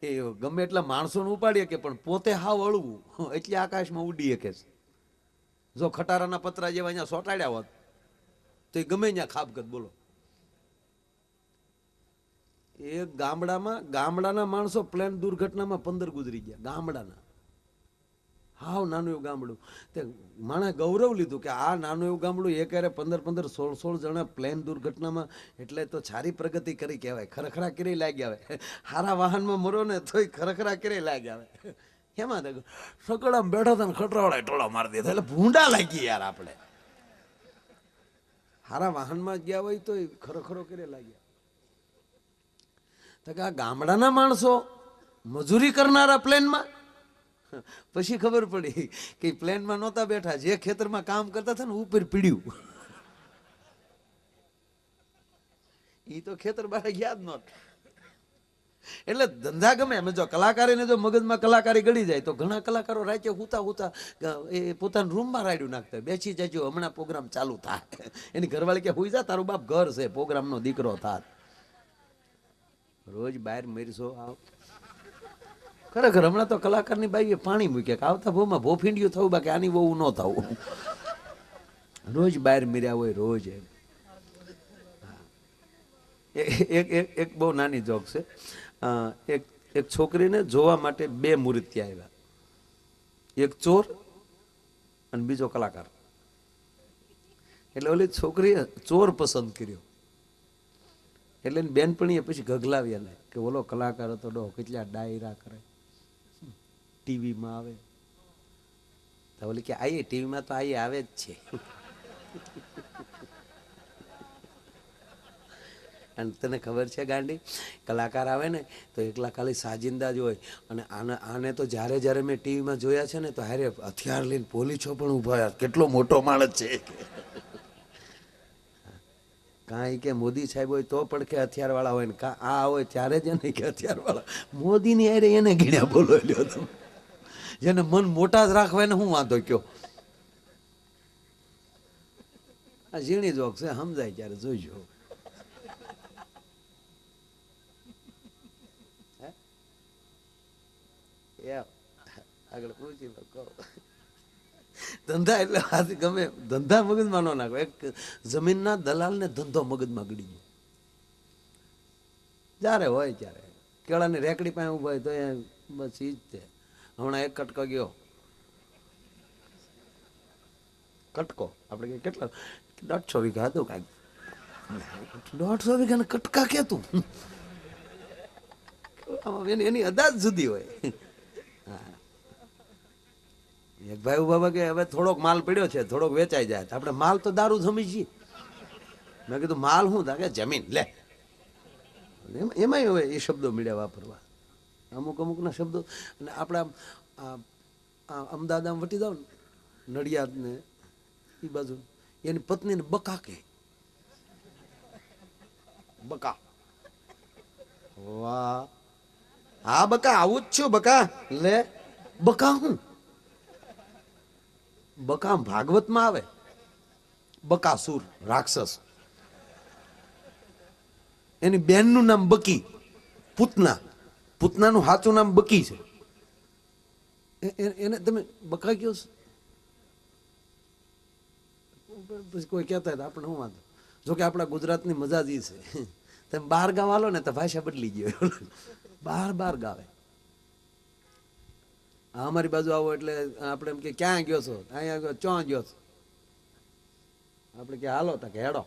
એ ગમે એટલા માણસોને ઉપાડીએ કે પણ પોતે હાવ અળવું એટલે આકાશમાં ઉડી શકે છે. જો ખટારાના પતરા જેવા અહીંયા સોટાડ્યા હોત તો એ ગમે ત્યાં ખાબકત. બોલો, એ ગામડાના માણસો પ્લેન દુર્ઘટનામાં 15 ગુજરી ગયા. ગામડાના હાવ નાનું એવું ગામડું. તે માણસે ગૌરવ લીધું કે આ નાનું એવું ગામડું એક 15 16 જણા પ્લેન દુર્ઘટનામાં, એટલે તો સારી પ્રગતિ કરી કહેવાય. ખરખરા કરી લાગી આવે. હારા વાહનમાં મરો ને તોય ખરખરા કરી લાગી આવે. એમાં સકડામાં બેઠા હતા ને ખટરાવાળા ટોળા મારી દીધા એટલે ભૂંડા લાગી યાર. આપણે હારા વાહનમાં ગયા હોય તો ખરખરો કરી લાગ્યા. તો કે આ ગામડાના માણસો મજૂરી કરનારા પ્લેનમાં. પછી ખબર પડી કે પ્લેનમાં નહોતા બેઠા, જે ખેતરમાં કામ કરતા હતા ને ઉપર પીડ્યું. એ તો ખેતર બહાર ગયા જ નહોતા. એટલે ધંધા ગમે એમ. જો કલાકારીને જો મગજમાં કલાકારી ગળી જાય તો ઘણા કલાકારો રાતે હુતા એ પોતાના રૂમમાં રાડ્યું નાખતા. બેસી જજો, હમણાં પ્રોગ્રામ ચાલુ થાય. એની ઘરવાળી કે હુઈ જા, તારું બાપ ઘર છે, પ્રોગ્રામનો દીકરો થાત. રોજ બહાર મરશો આવ. ખરેખર હમણાં તો કલાકારની બાઈએ પાણી મૂકે કે આવતા ભોમાં ભોફીંડિયું થવું, બાકી આની બહુ ન થવું. રોજ બહાર મર્યા હોય રોજ. એક બહુ નાની જોક છે. એક છોકરીને જોવા માટે 2 મૂર્તિ આવ્યા, એક ચોર અને બીજો કલાકાર. એટલે ઓલી છોકરીએ ચોર પસંદ કર્યો. એટલે એની બેનપણીએ પછી ગગલાવ્યા ને કે ઓલો કલાકાર હતો ડો, કેટલા ડાયરા કરે, ટીવીમાં આવે. તો ઓલી કે આઈએ ટીવીમાં તો આઈએ આવે જ છે. અને તને ખબર છે ગાંડી, કલાકાર આવે ને તો એકલા ખાલી સાજિંદા જ હોય. અને આને તો જ્યારે જ્યારે મેં ટીવીમાં જોયા છે ને તો હારે હથિયાર લઈને પોલીસો પણ ઊભા. કેટલો મોટો માણસ છે. કાંઈ કે મોદી સાહેબ હોય તો પણ કે હથિયાર વાળા હોય ને, કા આ હોય ત્યારે જ એને કે હથિયાર વાળા. મોદીની હારે એને ગીણ્યા. બોલો લ્યો તમે. જેને મન મોટા જ રાખવા એને શું વાંધો કયો. આ ઝીણી જોક છે, સમજાય ત્યારે જોઈજો. આગળ પૂછી લો કહો. ધંધા એટલે હાથી ગમે, ધંધા મગજમાં ન નાખો. એક જમીનના દલાલને ધંધો મગજમાં ગળી ગયો. જ્યારે હોય ત્યારે કેળાની રેકડી પાસે ઉભા હોય તો એ બસ ઈ જ તે. હમણાં એક કટકો ગયો, કટકો આપણે કેટલા 150 વીઘા હતું કાંઈક. 150 વીઘાને કટકા કેતું. એની અદાજ જુદી હોય. એક ભાઈ બાબા કે હવે થોડોક માલ પડ્યો છે, થોડોક વેચાઈ જાય. આપણે માલ તો દારૂ જમી છીએ. મેં કીધું માલ શું થાય કે જમીન લે. એમાંય હવે એ શબ્દો મળ્યા વાપરવા, અમુકના શબ્દો. અને આપણે અમદાવાદ આમ વટી જાવ ને નડિયાદ ને એ બાજુ, એની પત્નીને બકા કે. બકા, વાહ, હા બકા આવું જ છું બકા. લે બકા હું? બકા ભાગવતમાં આવે. બકાસુર રાક્ષસ. એની બેનનું નામ બકી, પૂતના. પૂતનાનું સાચું નામ બકી છે. એને તમે બકા કયો છો? પછી કોઈ કહેતા હોય આપણે શું વાંધો. જોકે આપણા ગુજરાતની મજા જ છે, તમે બહાર ગાવ આલો ને તો ભાષા બદલી ગયો. બાર ગાવે. અમારી બાજુ આવો એટલે આપણે એમ કે ક્યાં ગયો છો? અહીંયા ગયો, ચોં ગયો છો? આપણે કે હાલો તો કે હેડો.